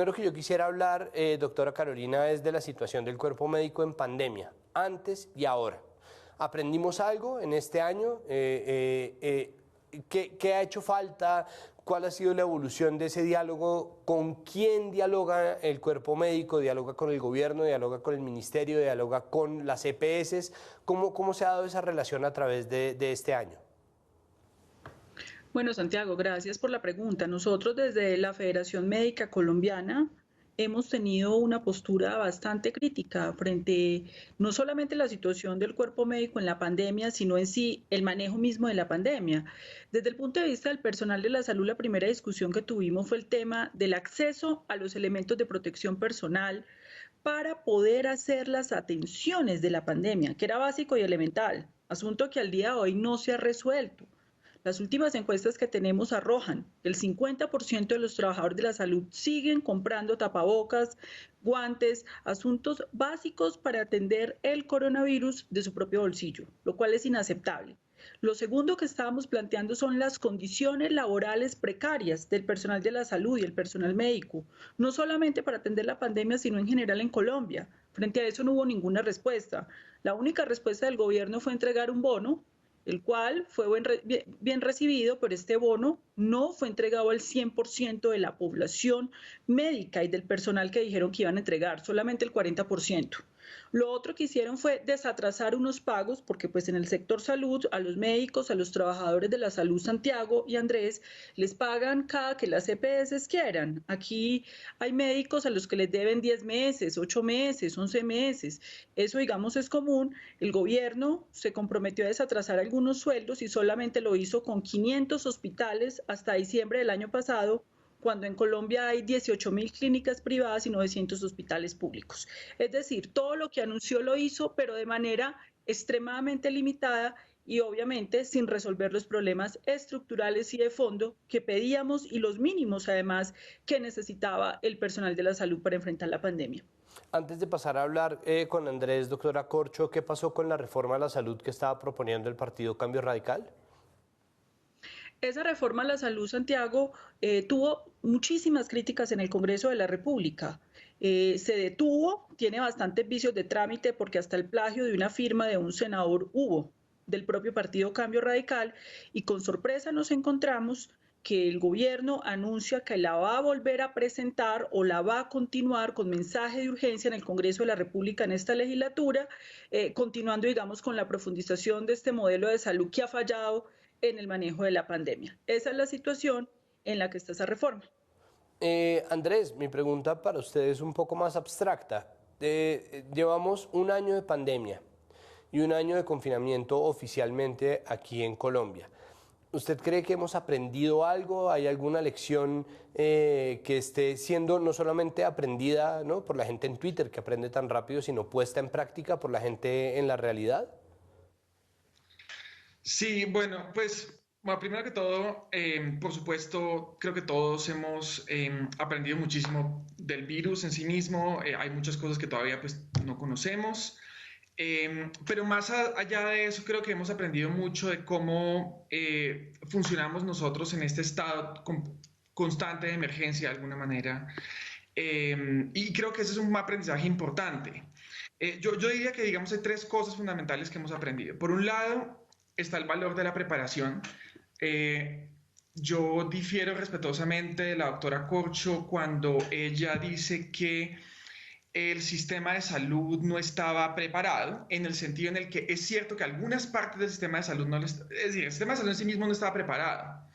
Lo que yo quisiera hablar, doctora Carolina, es de la situación del cuerpo médico en pandemia, antes y ahora. ¿Aprendimos algo en este año? ¿Qué ha hecho falta? ¿Cuál ha sido la evolución de ese diálogo? ¿Con quién dialoga el cuerpo médico? ¿Dialoga con el gobierno? ¿Dialoga con el ministerio? ¿Dialoga con las EPS? ¿Cómo se ha dado esa relación a través de este año? Bueno, Santiago, gracias por la pregunta. Nosotros desde la Federación Médica Colombiana hemos tenido una postura bastante crítica frente no solamente a la situación del cuerpo médico en la pandemia, sino en sí el manejo mismo de la pandemia. Desde el punto de vista del personal de la salud, la primera discusión que tuvimos fue el tema del acceso a los elementos de protección personal para poder hacer las atenciones de la pandemia, que era básico y elemental, asunto que al día de hoy no se ha resuelto. Las últimas encuestas que tenemos arrojan que el 50% de los trabajadores de la salud siguen comprando tapabocas, guantes, asuntos básicos para atender el coronavirus de su propio bolsillo, lo cual es inaceptable. Lo segundo que estábamos planteando son las condiciones laborales precarias del personal de la salud y el personal médico, no solamente para atender la pandemia, sino en general en Colombia. Frente a eso no hubo ninguna respuesta. La única respuesta del gobierno fue entregar un bono, el cual fue bien recibido, pero este bono no fue entregado al 100% de la población médica y del personal que dijeron que iban a entregar, solamente el 40%. Lo otro que hicieron fue desatrasar unos pagos, porque pues en el sector salud, a los médicos, a los trabajadores de la salud, Santiago y Andrés, les pagan cada que las EPS quieran. Aquí hay médicos a los que les deben 10 meses, 8 meses, 11 meses. Eso, digamos, es común. El gobierno se comprometió a desatrasar algunos sueldos y solamente lo hizo con 500 hospitales hasta diciembre del año pasado, cuando en Colombia hay 18.000 clínicas privadas y 900 hospitales públicos. Es decir, todo lo que anunció lo hizo, pero de manera extremadamente limitada y obviamente sin resolver los problemas estructurales y de fondo que pedíamos y los mínimos además que necesitaba el personal de la salud para enfrentar la pandemia. Antes de pasar a hablar con Andrés, doctora Corcho, ¿qué pasó con la reforma a la salud que estaba proponiendo el partido Cambio Radical? Esa reforma a la salud, Santiago, tuvo muchísimas críticas en el Congreso de la República. Se detuvo, tiene bastantes vicios de trámite porque hasta el plagio de una firma de un senador hubo del propio partido Cambio Radical y con sorpresa nos encontramos que el gobierno anuncia que la va a volver a presentar o la va a continuar con mensaje de urgencia en el Congreso de la República en esta legislatura, continuando, digamos, con la profundización de este modelo de salud que ha fallado en el manejo de la pandemia. Esa es la situación en la que está esa reforma. Andrés, mi pregunta para usted es un poco más abstracta. Llevamos un año de pandemia y un año de confinamiento oficialmente aquí en Colombia. ¿Usted cree que hemos aprendido algo? ¿Hay alguna lección que esté siendo no solamente aprendida, ¿no?, por la gente en Twitter, que aprende tan rápido, sino puesta en práctica por la gente en la realidad? Sí, bueno, pues bueno, primero que todo, por supuesto, creo que todos hemos aprendido muchísimo del virus en sí mismo. Hay muchas cosas que todavía pues, no conocemos. Pero más allá de eso, creo que hemos aprendido mucho de cómo funcionamos nosotros en este estado constante de emergencia de alguna manera. Y creo que ese es un aprendizaje importante. Yo diría que, digamos, hay tres cosas fundamentales que hemos aprendido. Por un lado, está el valor de la preparación. Yo difiero respetuosamente de la doctora Corcho cuando ella dice que el sistema de salud no estaba preparado, en el sentido en el que es cierto que algunas partes del sistema de salud no es decir, el sistema de salud en sí mismo no estaba preparado,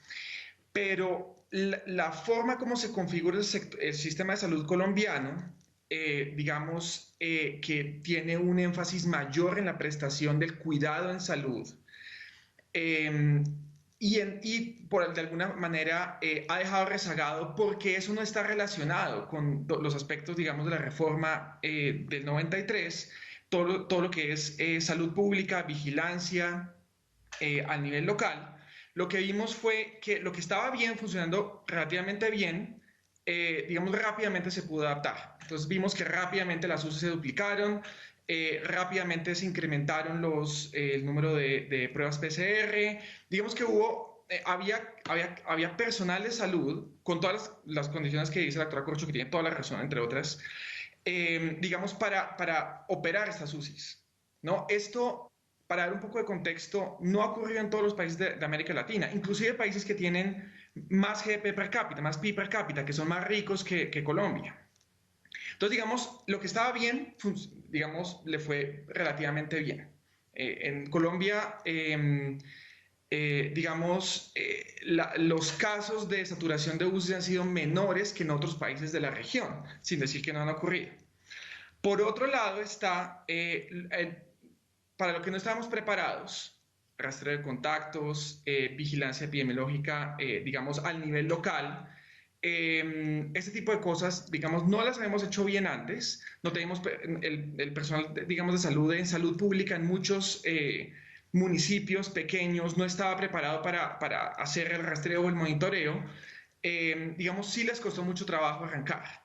pero la forma como se configura el sistema de salud colombiano, digamos que tiene un énfasis mayor en la prestación del cuidado en salud, de alguna manera ha dejado rezagado porque eso no está relacionado con los aspectos, digamos, de la reforma del 93, todo lo que es salud pública, vigilancia a nivel local. Lo que vimos fue que lo que estaba bien, funcionando relativamente bien, digamos, rápidamente se pudo adaptar. Entonces vimos que rápidamente las UCI se duplicaron, rápidamente se incrementaron el número de pruebas PCR. Digamos que hubo había personal de salud, con todas las condiciones que dice la doctora Corcho, que tiene toda la razón, entre otras, digamos, para operar estas UCIs, ¿no? Esto, para dar un poco de contexto, no ha ocurrido en todos los países de América Latina, inclusive países que tienen más GDP per cápita, más PIB per cápita, que son más ricos que Colombia. Entonces, digamos, lo que estaba bien, digamos, le fue relativamente bien. En Colombia, digamos, los casos de saturación de UCI han sido menores que en otros países de la región, sin decir que no han ocurrido. Por otro lado está, para lo que no estábamos preparados, rastreo de contactos, vigilancia epidemiológica, digamos, al nivel local. Este tipo de cosas, digamos, no las habíamos hecho bien antes. No teníamos el personal, digamos, de salud en salud pública en muchos municipios pequeños, no estaba preparado para hacer el rastreo o el monitoreo. Digamos, sí les costó mucho trabajo arrancar.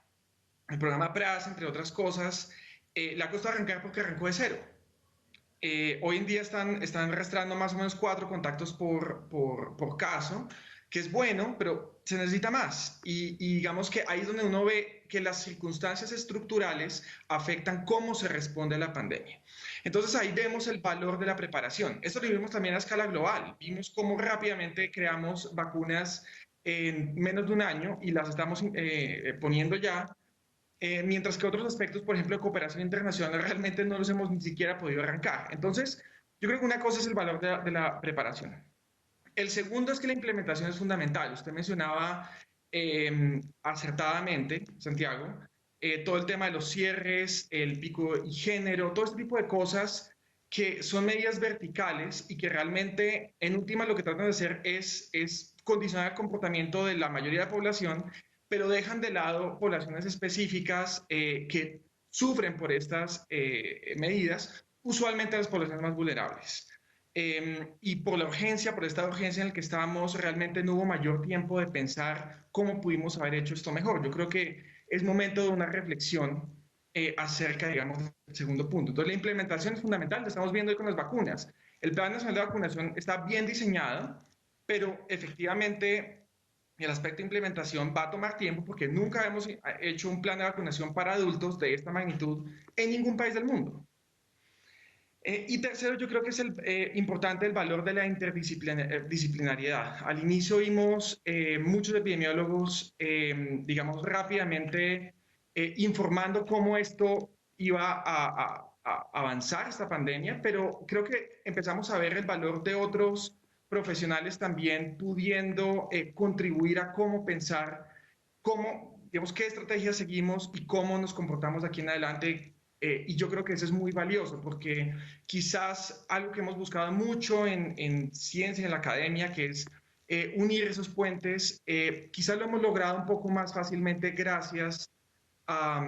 El programa PRAS, entre otras cosas, le ha costado arrancar porque arrancó de cero. Hoy en día están rastreando más o menos 4 contactos por caso, que es bueno, pero se necesita más. Y digamos que ahí es donde uno ve que las circunstancias estructurales afectan cómo se responde a la pandemia. Entonces ahí vemos el valor de la preparación. Esto lo vimos también a escala global. Vimos cómo rápidamente creamos vacunas en menos de un año y las estamos poniendo ya. Mientras que otros aspectos, por ejemplo, de cooperación internacional, realmente no los hemos ni siquiera podido arrancar. Entonces, yo creo que una cosa es el valor de la preparación. El segundo es que la implementación es fundamental. Usted mencionaba acertadamente, Santiago, todo el tema de los cierres, el pico y género, todo este tipo de cosas que son medidas verticales y que realmente, en última, lo que tratan de hacer es condicionar el comportamiento de la mayoría de la población, pero dejan de lado poblaciones específicas que sufren por estas medidas, usualmente las poblaciones más vulnerables. Y por la urgencia, por esta urgencia en la que estábamos, realmente no hubo mayor tiempo de pensar cómo pudimos haber hecho esto mejor. Yo creo que es momento de una reflexión acerca, digamos, del segundo punto. Entonces, la implementación es fundamental, lo estamos viendo hoy con las vacunas. El Plan Nacional de Vacunación está bien diseñado, pero efectivamente el aspecto de implementación va a tomar tiempo porque nunca hemos hecho un plan de vacunación para adultos de esta magnitud en ningún país del mundo. Y tercero, yo creo que es importante el valor de la interdisciplinariedad. Al inicio vimos muchos epidemiólogos, digamos, rápidamente informando cómo esto iba a avanzar esta pandemia, pero creo que empezamos a ver el valor de otros profesionales también pudiendo contribuir a cómo pensar, cómo, digamos, qué estrategias seguimos y cómo nos comportamos de aquí en adelante. Y yo creo que eso es muy valioso porque quizás algo que hemos buscado mucho en ciencia, en la academia, que es unir esos puentes, quizás lo hemos logrado un poco más fácilmente gracias a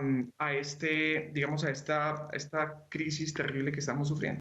digamos, a esta crisis terrible que estamos sufriendo.